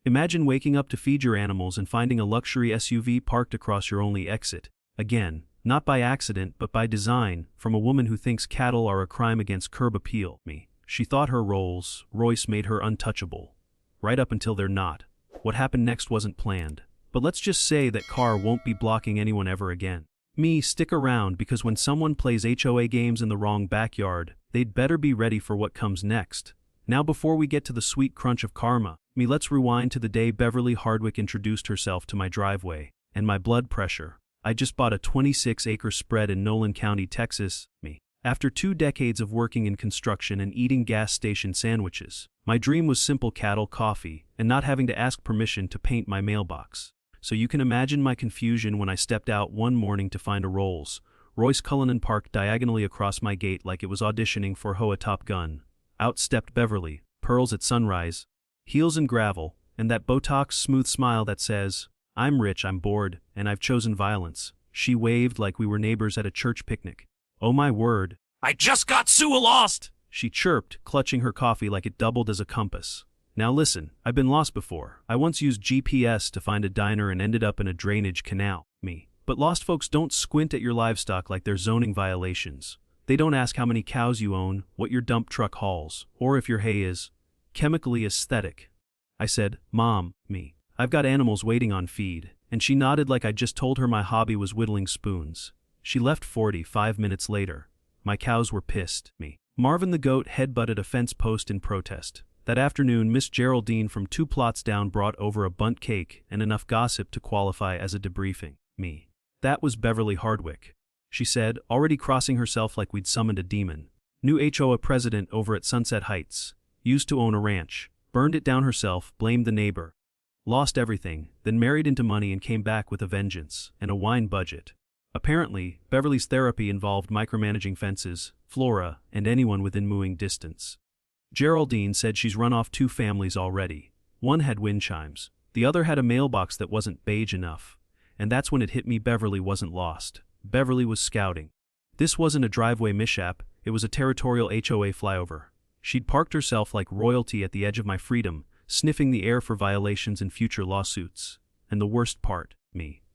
Imagine waking up to feed your animals and finding a luxury SUV parked across your only exit. Again, not by accident but by design, from a woman who thinks cattle are a crime against curb appeal. She thought her Rolls-Royce made her untouchable. Right up until they're not. What happened next wasn't planned. But let's just say that car won't be blocking anyone ever again. Stick around, because when someone plays HOA games in the wrong backyard, they'd better be ready for what comes next. Now before we get to the sweet crunch of karma, let's rewind to the day Beverly Hardwick introduced herself to my driveway, and my blood pressure. I just bought a 26-acre spread in Nolan County, Texas. After 2 decades of working in construction and eating gas station sandwiches, my dream was simple cattle, coffee, and not having to ask permission to paint my mailbox. So you can imagine my confusion when I stepped out one morning to find a Rolls-Royce Cullinan parked diagonally across my gate like it was auditioning for HOA Top Gun. Out stepped Beverly, pearls at sunrise, heels in gravel, and that Botox smooth smile that says, "I'm rich, I'm bored, and I've chosen violence." She waved like we were neighbors at a church picnic. Oh my word. "I just got sewer lost!" she chirped, clutching her coffee like it doubled as a compass. Now listen, I've been lost before. I once used GPS to find a diner and ended up in a drainage canal. But lost folks don't squint at your livestock like they're zoning violations. They don't ask how many cows you own, what your dump truck hauls, or if your hay is chemically aesthetic. I said, "Mom, I've got animals waiting on feed," and she nodded like I just told her my hobby was whittling spoons. She left 45 minutes later. My cows were pissed. Marvin the goat headbutted a fence post in protest. That afternoon, Miss Geraldine from 2 plots down brought over a bundt cake and enough gossip to qualify as a debriefing. That was Beverly Hardwick, she said, already crossing herself like we'd summoned a demon. New HOA president over at Sunset Heights. Used to own a ranch. Burned it down herself, blamed the neighbor. Lost everything, then married into money and came back with a vengeance and a wine budget. Apparently, Beverly's therapy involved micromanaging fences, flora, and anyone within mooing distance. Geraldine said she's run off 2 families already. One had wind chimes. The other had a mailbox that wasn't beige enough. And that's when it hit me: Beverly wasn't lost. Beverly was scouting. This wasn't a driveway mishap, it was a territorial HOA flyover. She'd parked herself like royalty at the edge of my freedom, sniffing the air for violations and future lawsuits. And the worst part,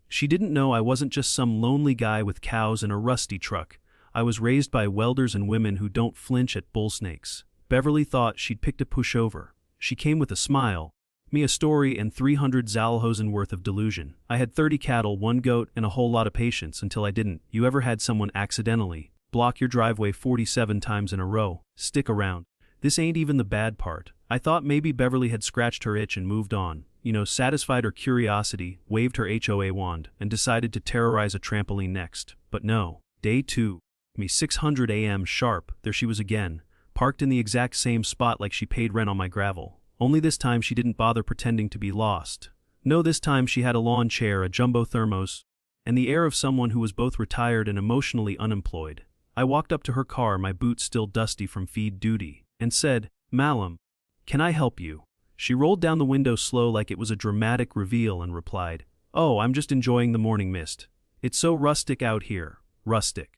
she didn't know I wasn't just some lonely guy with cows and a rusty truck. I was raised by welders and women who don't flinch at bull snakes. Beverly thought she'd picked a pushover. She came with a smile. A story and 300 Zalhosen worth of delusion. I had 30 cattle, 1 goat, and a whole lot of patience until I didn't. You ever had someone accidentally block your driveway 47 times in a row? Stick around. This ain't even the bad part. I thought maybe Beverly had scratched her itch and moved on. Satisfied her curiosity, waved her HOA wand, and decided to terrorize a trampoline next. But no. Day 2. 600 a.m. sharp, there she was again, parked in the exact same spot like she paid rent on my gravel. Only this time she didn't bother pretending to be lost. No, this time she had a lawn chair, a jumbo thermos, and the air of someone who was both retired and emotionally unemployed. I walked up to her car, my boots still dusty from feed duty, and said, "Malum, can I help you?" She rolled down the window slow like it was a dramatic reveal and replied, "Oh, I'm just enjoying the morning mist. It's so rustic out here." Rustic.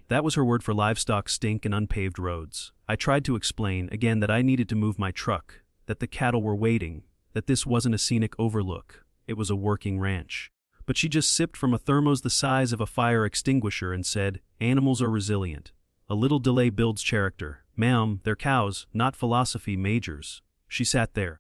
That was her word for livestock stink and unpaved roads. I tried to explain, again, that I needed to move my truck, that the cattle were waiting, that this wasn't a scenic overlook, it was a working ranch. But she just sipped from a thermos the size of a fire extinguisher and said, "Animals are resilient. A little delay builds character. Ma'am, they're cows, not philosophy majors." She sat there,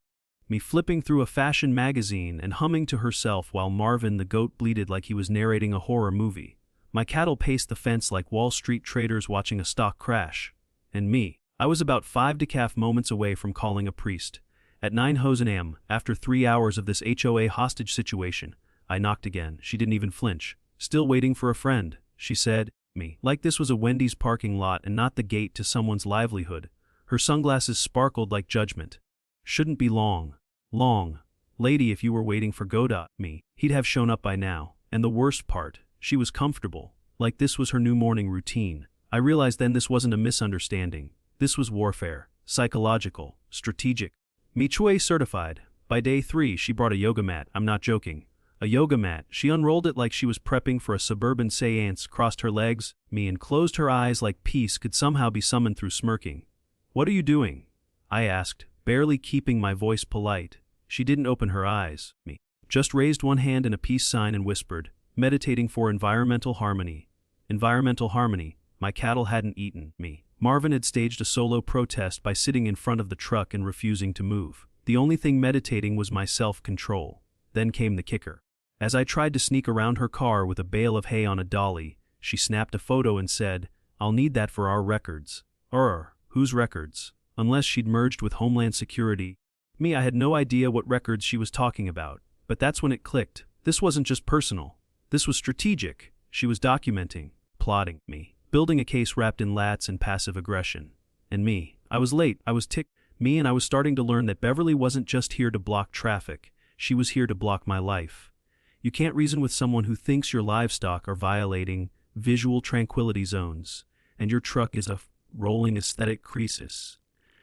flipping through a fashion magazine and humming to herself while Marvin the goat bleated like he was narrating a horror movie. My cattle paced the fence like Wall Street traders watching a stock crash. And I was about 5 decaf moments away from calling a priest. At 9 Hosen am, after 3 hours of this HOA hostage situation, I knocked again. She didn't even flinch. "Still waiting for a friend," she said, like this was a Wendy's parking lot and not the gate to someone's livelihood. Her sunglasses sparkled like judgment. "Shouldn't be long. Lady, if you were waiting for Godot, he'd have shown up by now." And the worst part, she was comfortable, like this was her new morning routine. I realized then this wasn't a misunderstanding. This was warfare, psychological, strategic. Chue certified. By day 3 she brought a yoga mat, I'm not joking. A yoga mat. She unrolled it like she was prepping for a suburban seance, crossed her legs, and closed her eyes like peace could somehow be summoned through smirking. "What are you doing?" I asked, barely keeping my voice polite. She didn't open her eyes, me. Just raised one hand in a peace sign and whispered, meditating for environmental harmony. Environmental harmony. My cattle hadn't eaten me. Marvin had staged a solo protest by sitting in front of the truck and refusing to move. The only thing meditating was my self-control. Then came the kicker. As I tried to sneak around her car with a bale of hay on a dolly, she snapped a photo and said, "I'll need that for our records." Whose records? Unless she'd merged with Homeland Security. Me, I had no idea what records she was talking about. But that's when it clicked. This wasn't just personal. This was strategic. She was documenting, plotting, me. Building a case wrapped in lats and passive aggression. And me. I was late, I was ticked. Me, and I was starting to learn that Beverly wasn't just here to block traffic. She was here to block my life. You can't reason with someone who thinks your livestock are violating visual tranquility zones, and your truck is a rolling aesthetic crisis.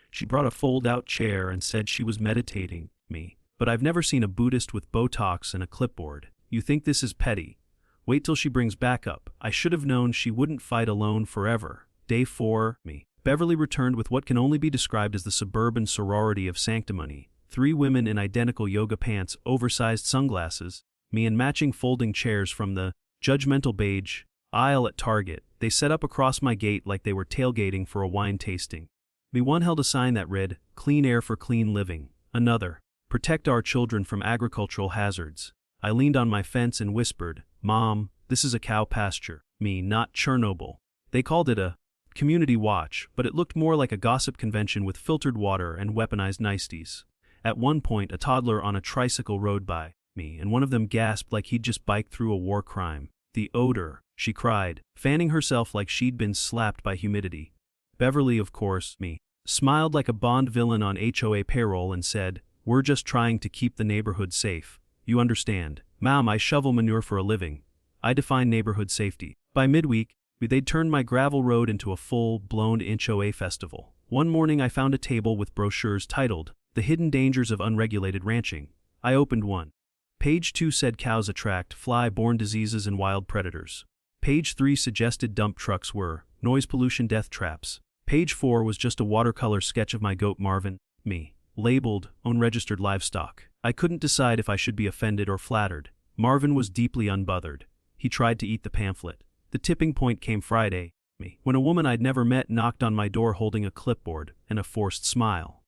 She brought a fold-out chair and said she was meditating, me. But I've never seen a Buddhist with Botox and a clipboard. You think this is petty? Wait till she brings backup. I should have known she wouldn't fight alone forever. Day 4, me. Beverly returned with what can only be described as the suburban sorority of sanctimony. 3 women in identical yoga pants, oversized sunglasses, me, and matching folding chairs from the judgmental beige aisle at Target. They set up across my gate like they were tailgating for a wine tasting. Me, one held a sign that read, "Clean air for clean living." Another, "Protect our children from agricultural hazards." I leaned on my fence and whispered, "Mom, this is a cow pasture." Me, not Chernobyl. They called it a community watch, but it looked more like a gossip convention with filtered water and weaponized niceties. At one point, a toddler on a tricycle rode by me, and one of them gasped like he'd just biked through a war crime. "The odor," she cried, fanning herself like she'd been slapped by humidity. Beverly, of course, me, smiled like a Bond villain on HOA payroll and said, "We're just trying to keep the neighborhood safe. You understand. Ma'am, I shovel manure for a living. I define neighborhood safety." By midweek, they'd turned my gravel road into a full-blown HOA festival. One morning I found a table with brochures titled, "The Hidden Dangers of Unregulated Ranching." I opened one. Page 2 said cows attract fly-borne diseases and wild predators. Page 3 suggested dump trucks were noise pollution death traps. Page 4 was just a watercolor sketch of my goat Marvin, me, labeled unregistered livestock. I couldn't decide if I should be offended or flattered. Marvin was deeply unbothered. He tried to eat the pamphlet. The tipping point came Friday, me, when a woman I'd never met knocked on my door holding a clipboard and a forced smile.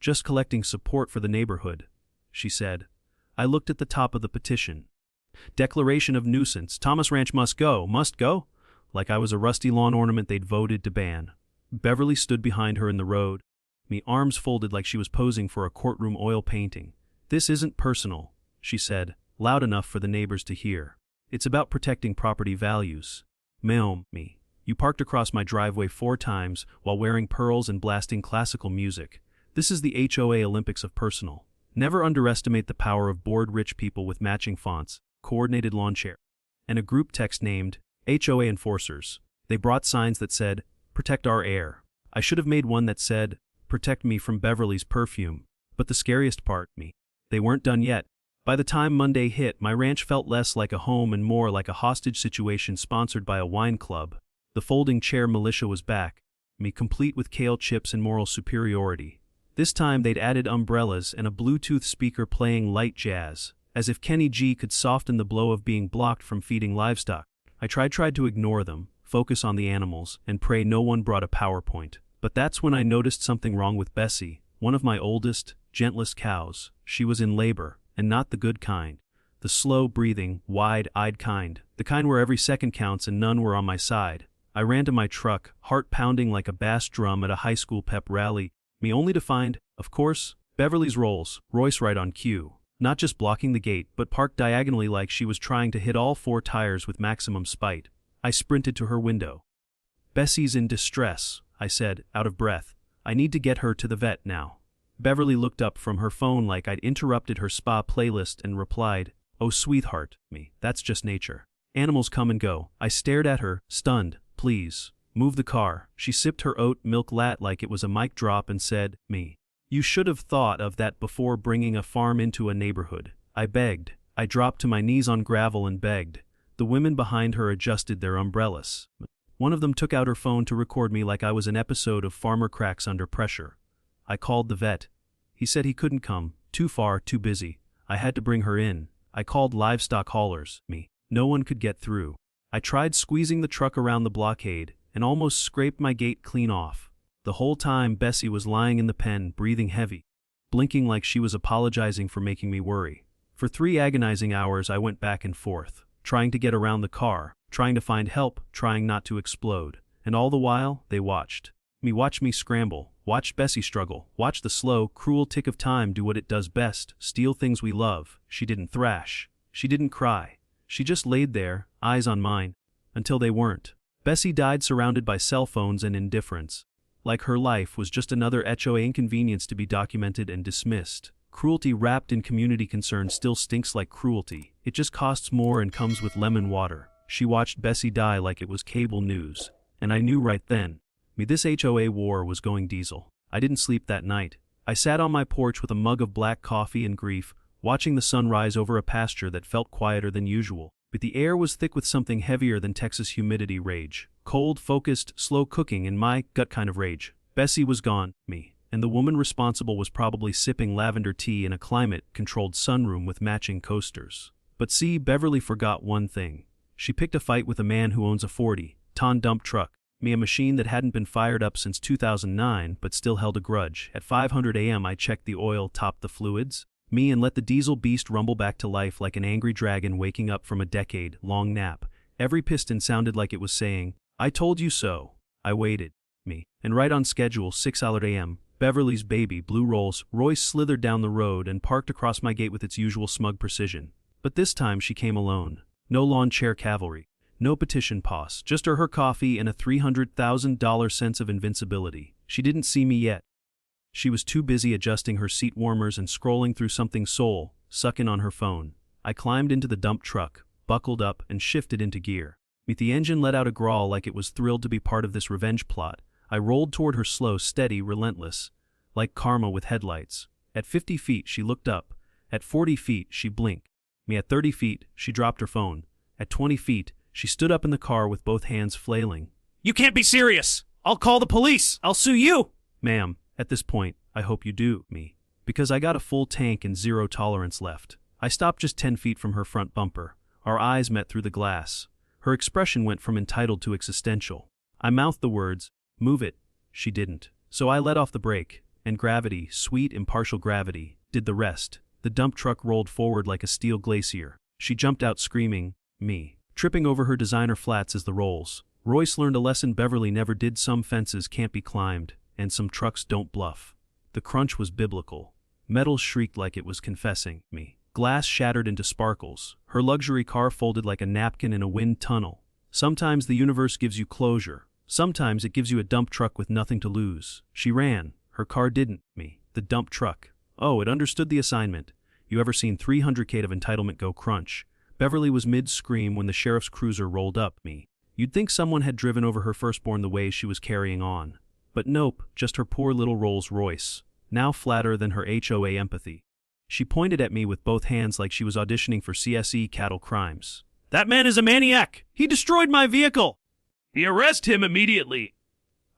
"Just collecting support for the neighborhood," she said. I looked at the top of the petition. "Declaration of nuisance. Thomas Ranch must go. Must go?" Like I was a rusty lawn ornament they'd voted to ban. Beverly stood behind her in the road, me, arms folded like she was posing for a courtroom oil painting. "This isn't personal," she said, loud enough for the neighbors to hear. "It's about protecting property values." "Ma'am, me, you parked across my driveway 4 times while wearing pearls and blasting classical music. This is the HOA Olympics of personal. Never underestimate the power of bored rich people with matching fonts, coordinated lawn chair, and a group text named HOA Enforcers. They brought signs that said, "Protect our air." I should have made one that said, "Protect me from Beverly's perfume." But the scariest part, me, they weren't done yet. By the time Monday hit, my ranch felt less like a home and more like a hostage situation sponsored by a wine club. The folding chair militia was back, me, complete with kale chips and moral superiority. This time they'd added umbrellas and a Bluetooth speaker playing light jazz, as if Kenny G could soften the blow of being blocked from feeding livestock. I tried to ignore them, focus on the animals, and pray no one brought a PowerPoint. But that's when I noticed something wrong with Bessie, one of my oldest, gentlest cows. She was in labor, and not the good kind. The slow-breathing, wide-eyed kind. The kind where every second counts and none were on my side. I ran to my truck, heart pounding like a bass drum at a high school pep rally, me only to find, of course, Beverly's Rolls-Royce right on cue. Not just blocking the gate, but parked diagonally like she was trying to hit all 4 tires with maximum spite. I sprinted to her window. "Bessie's in distress," I said, out of breath. "I need to get her to the vet now." Beverly looked up from her phone like I'd interrupted her spa playlist and replied, "Oh, sweetheart, me, that's just nature. Animals come and go." I stared at her, stunned. "Please, move the car." She sipped her oat milk lat like it was a mic drop and said, "Me, you should have thought of that before bringing a farm into a neighborhood." I begged. I dropped to my knees on gravel and begged. The women behind her adjusted their umbrellas. One of them took out her phone to record me like I was an episode of Farmer Cracks Under Pressure. I called the vet. He said he couldn't come, Too far, too busy. I had to bring her in. I called livestock haulers. No one could get through. I tried squeezing the truck around the blockade and almost scraped my gate clean off. The whole time Bessie was lying in the pen, breathing heavy, blinking like she was apologizing for making me worry. For 3 agonizing hours I went back and forth, trying to get around the car, trying to find help, trying not to explode. And all the while, they watched. Watched me scramble, watched Bessie struggle, watched the slow, cruel tick of time do what it does best, steal things we love. She didn't thrash. She didn't cry. She just laid there, eyes on mine, until they weren't. Bessie died surrounded by cell phones and indifference. Like her life was just another HOA inconvenience to be documented and dismissed. Cruelty wrapped in community concern still stinks like cruelty. It just costs more and comes with lemon water. She watched Bessie die like it was cable news. And I knew right then. This HOA war was going diesel. I didn't sleep that night. I sat on my porch with a mug of black coffee and grief, watching the sun rise over a pasture that felt quieter than usual. But the air was thick with something heavier than Texas humidity rage. Cold, focused, slow cooking in my gut kind of rage. Bessie was gone, and the woman responsible was probably sipping lavender tea in a climate-controlled sunroom with matching coasters. But see, Beverly forgot one thing. She picked a fight with a man who owns a 40-ton dump truck. A machine that hadn't been fired up since 2009 but still held a grudge. At 5:00 a.m. I checked the oil, topped the fluids, and let the diesel beast rumble back to life like an angry dragon waking up from a decade-long nap. Every piston sounded like it was saying, "I told you so." I waited, and right on schedule, 6:00 a.m., Beverly's baby blue Rolls-Royce slithered down the road and parked across my gate with its usual smug precision. But this time she came alone. No lawn chair cavalry. No petition pause, just her coffee and a $300,000 sense of invincibility. She didn't see me yet. She was too busy adjusting her seat warmers and scrolling through something soul-sucking on her phone. I climbed into the dump truck, buckled up, and shifted into gear. The engine let out a growl like it was thrilled to be part of this revenge plot. I rolled toward her slow, steady, relentless, like karma with headlights. At 50 feet, she looked up. At 40 feet, she blinked. At 30 feet, she dropped her phone. At 20 feet, she stood up in the car with both hands flailing. "You can't be serious! I'll call the police! I'll sue you!" "Ma'am, at this point, I hope you do, because I got a full tank and 0 tolerance left." I stopped just 10 feet from her front bumper. Our eyes met through the glass. Her expression went from entitled to existential. I mouthed the words, "Move it." She didn't. So I let off the brake, and gravity, sweet impartial gravity, did the rest. The dump truck rolled forward like a steel glacier. She jumped out screaming, tripping over her designer flats as the Rolls-Royce learned a lesson Beverly never did. Some fences can't be climbed, and some trucks don't bluff. The crunch was biblical. Metal shrieked like it was confessing. Glass shattered into sparkles. Her luxury car folded like a napkin in a wind tunnel. Sometimes the universe gives you closure. Sometimes it gives you a dump truck with nothing to lose. She ran. Her car didn't. The dump truck. Oh, it understood the assignment. You ever seen 300K of entitlement go crunch? Beverly was mid-scream when the sheriff's cruiser rolled up. You'd think someone had driven over her firstborn the way she was carrying on. But nope, just her poor little Rolls-Royce, now flatter than her HOA empathy. She pointed at me with both hands like she was auditioning for CSE cattle crimes. "That man is a maniac! He destroyed my vehicle! Arrest him immediately!"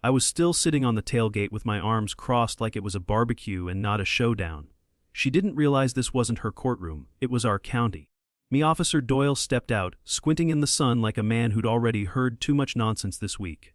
I was still sitting on the tailgate with my arms crossed like it was a barbecue and not a showdown. She didn't realize this wasn't her courtroom, it was our county. Officer Doyle stepped out, squinting in the sun like a man who'd already heard too much nonsense this week.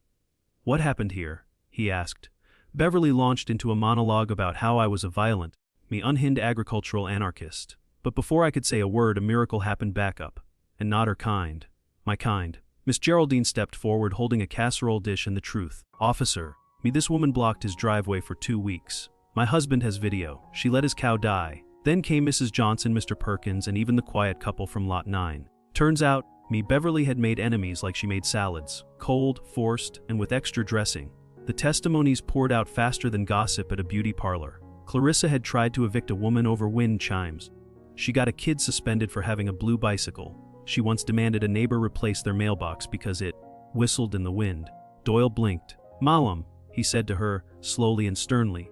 "What happened here?" he asked. Beverly launched into a monologue about how I was a violent, unhinged agricultural anarchist. But before I could say a word, a miracle happened back up. And not her kind. My kind. Miss Geraldine stepped forward holding a casserole dish and the truth. "Officer, this woman blocked his driveway for 2 weeks. My husband has video. She let his cow die. Then came Mrs. Johnson, Mr. Perkins, and even the quiet couple from Lot 9. Turns out, Beverly had made enemies like she made salads, cold, forced, and with extra dressing. The testimonies poured out faster than gossip at a beauty parlor. Clarissa had tried to evict a woman over wind chimes. She got a kid suspended for having a blue bicycle. She once demanded a neighbor replace their mailbox because it whistled in the wind. Doyle blinked. "Malam," he said to her, slowly and sternly,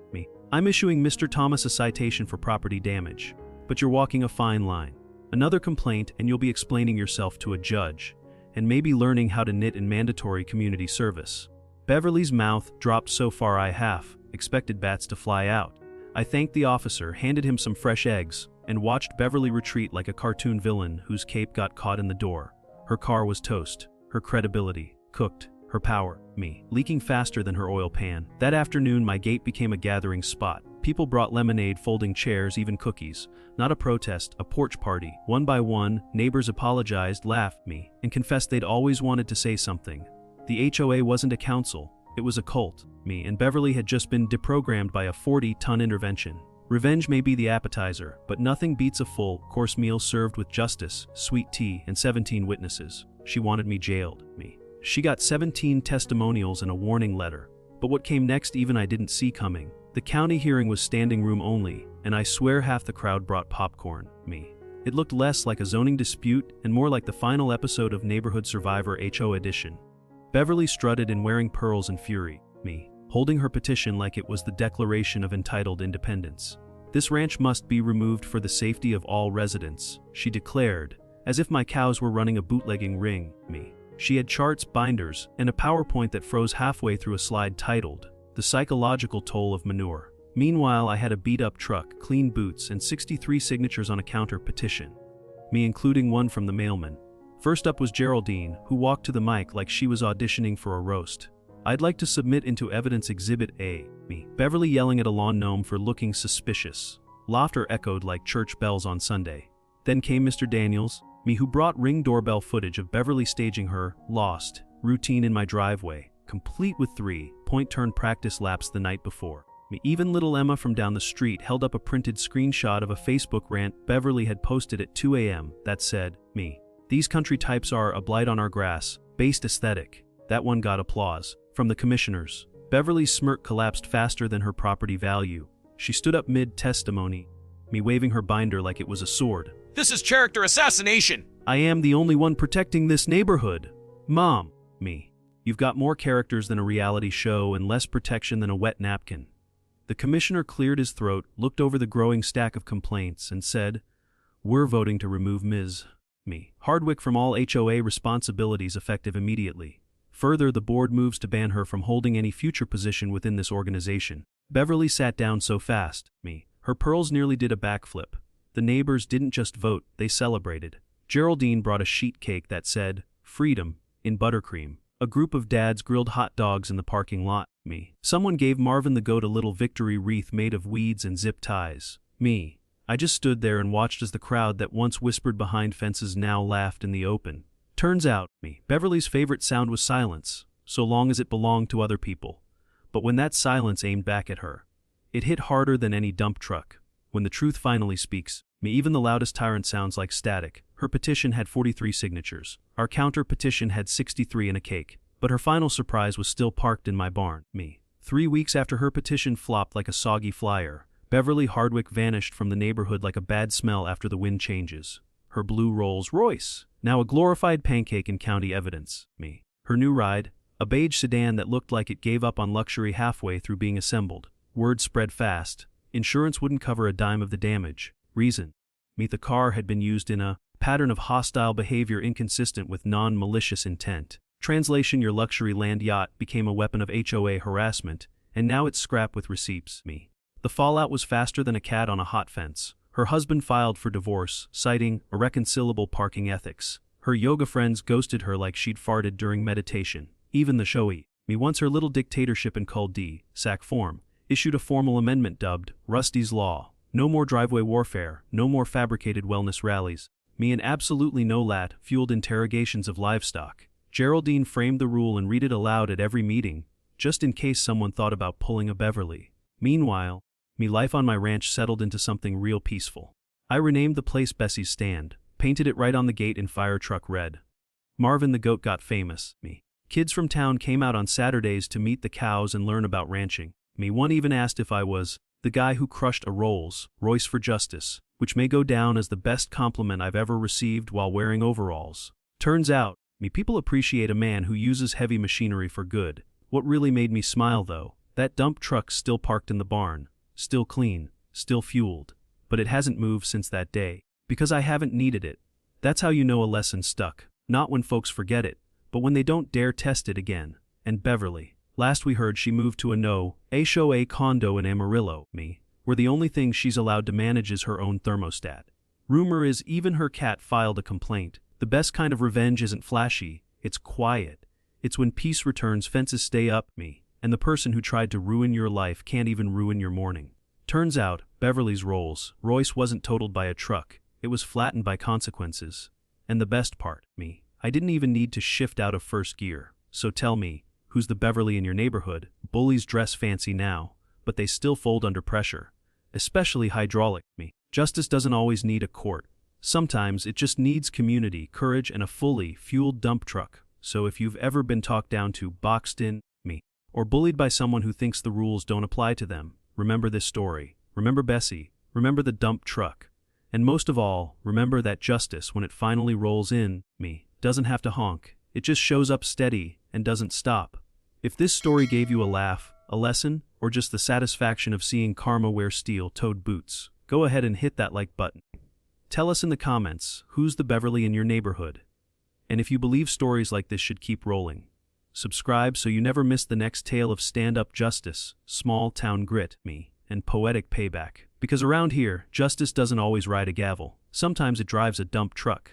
"I'm issuing Mr. Thomas a citation for property damage. But you're walking a fine line. Another complaint and you'll be explaining yourself to a judge, and maybe learning how to knit in mandatory community service." Beverly's mouth dropped so far I half expected bats to fly out. I thanked the officer, handed him some fresh eggs, and watched Beverly retreat like a cartoon villain whose cape got caught in the door. Her car was toast, her credibility cooked, her power, me, leaking faster than her oil pan. That afternoon my gate became a gathering spot. People brought lemonade, folding chairs, even cookies. Not a protest, a porch party. One by one, neighbors apologized, laughed, me, and confessed they'd always wanted to say something. The HOA wasn't a council, it was a cult. Me and Beverly had just been deprogrammed by a 40-ton intervention. Revenge may be the appetizer, but nothing beats a full-course meal served with justice, sweet tea, and 17 witnesses. She wanted me jailed, me. She got 17 testimonials and a warning letter. But what came next even I didn't see coming. The county hearing was standing room only, and I swear half the crowd brought popcorn, me. It looked less like a zoning dispute and more like the final episode of Neighborhood Survivor HO edition. Beverly strutted in wearing pearls and fury, me, holding her petition like it was the Declaration of Entitled Independence. This ranch must be removed for the safety of all residents, she declared, as if my cows were running a bootlegging ring, me. She had charts, binders, and a PowerPoint that froze halfway through a slide titled, The Psychological Toll of Manure. Meanwhile, I had a beat-up truck, clean boots, and 63 signatures on a counter petition, me including one from the mailman. First up was Geraldine, who walked to the mic like she was auditioning for a roast. I'd like to submit into evidence Exhibit A, me. Beverly yelling at a lawn gnome for looking suspicious. Laughter echoed like church bells on Sunday. Then came Mr. Daniels, me, who brought Ring doorbell footage of Beverly staging her lost routine in my driveway, complete with 3-point-turn practice laps the night before. Me, even little Emma from down the street held up a printed screenshot of a Facebook rant Beverly had posted at 2 a.m. that said, me, these country types are a blight on our grass, based aesthetic. That one got applause from the commissioners. Beverly's smirk collapsed faster than her property value. She stood up mid-testimony, me waving her binder like it was a sword. This is character assassination! I am the only one protecting this neighborhood. Mom, me. You've got more characters than a reality show and less protection than a wet napkin. The commissioner cleared his throat, looked over the growing stack of complaints, and said, we're voting to remove Ms. me. Hardwick from all HOA responsibilities effective immediately. Further, the board moves to ban her from holding any future position within this organization. Beverly sat down so fast, me. Her pearls nearly did a backflip. The neighbors didn't just vote, they celebrated. Geraldine brought a sheet cake that said, Freedom, in buttercream. A group of dads grilled hot dogs in the parking lot, me. Someone gave Marvin the goat a little victory wreath made of weeds and zip ties, me. I just stood there and watched as the crowd that once whispered behind fences now laughed in the open. Turns out, me, Beverly's favorite sound was silence, so long as it belonged to other people. But when that silence aimed back at her, it hit harder than any dump truck. When the truth finally speaks, me, even the loudest tyrant sounds like static. Her petition had 43 signatures. Our counter petition had 63 and a cake. But her final surprise was still parked in my barn, me. 3 weeks after her petition flopped like a soggy flyer, Beverly Hardwick vanished from the neighborhood like a bad smell after the wind changes. Her blue Rolls-Royce, now a glorified pancake in county evidence, me. Her new ride, a beige sedan that looked like it gave up on luxury halfway through being assembled. Word spread fast. Insurance wouldn't cover a dime of the damage. Reason, me, the car had been used in a pattern of hostile behavior inconsistent with non-malicious intent. Translation, your luxury land yacht became a weapon of HOA harassment, and now it's scrapped with receipts, me. The fallout was faster than a cat on a hot fence. Her husband filed for divorce, citing irreconcilable parking ethics. Her yoga friends ghosted her like she'd farted during meditation. Even the showy, me, once her little dictatorship in cul-de-sac form, issued a formal amendment dubbed Rusty's Law. No more driveway warfare, no more fabricated wellness rallies. Me, and absolutely no lat-fueled interrogations of livestock. Geraldine framed the rule and read it aloud at every meeting, just in case someone thought about pulling a Beverly. Meanwhile, me, life on my ranch settled into something real peaceful. I renamed the place Bessie's Stand, painted it right on the gate in fire truck red. Marvin the goat got famous, me. Kids from town came out on Saturdays to meet the cows and learn about ranching. Me, one even asked if I was the guy who crushed a Rolls-Royce for justice, which may go down as the best compliment I've ever received while wearing overalls. Turns out, me, people appreciate a man who uses heavy machinery for good. What really made me smile though, that dump truck's still parked in the barn, still clean, still fueled, but it hasn't moved since that day, because I haven't needed it. That's how you know a lesson stuck, not when folks forget it, but when they don't dare test it again. And Beverly, last we heard she moved to a no HOA condo in Amarillo, me, where the only thing she's allowed to manage is her own thermostat. Rumor is even her cat filed a complaint. The best kind of revenge isn't flashy, it's quiet. It's when peace returns, fences stay up, and the person who tried to ruin your life can't even ruin your morning. Turns out, Beverly's Rolls-Royce wasn't totaled by a truck, it was flattened by consequences. And the best part, I didn't even need to shift out of first gear. So tell me, who's the Beverly in your neighborhood? Bullies dress fancy now, but they still fold under pressure. Especially hydraulic. Justice doesn't always need a court. Sometimes it just needs community, courage, and a fully fueled dump truck. So if you've ever been talked down to, boxed in, or bullied by someone who thinks the rules don't apply to them, remember this story. Remember Bessie. Remember the dump truck. And most of all, remember that justice, when it finally rolls in, doesn't have to honk. It just shows up steady and doesn't stop. If this story gave you a laugh, a lesson, or just the satisfaction of seeing karma wear steel-toed boots, go ahead and hit that like button. Tell us in the comments, who's the Beverly in your neighborhood? And if you believe stories like this should keep rolling, subscribe so you never miss the next tale of stand-up justice, small-town grit, and poetic payback. Because around here, justice doesn't always ride a gavel. Sometimes it drives a dump truck.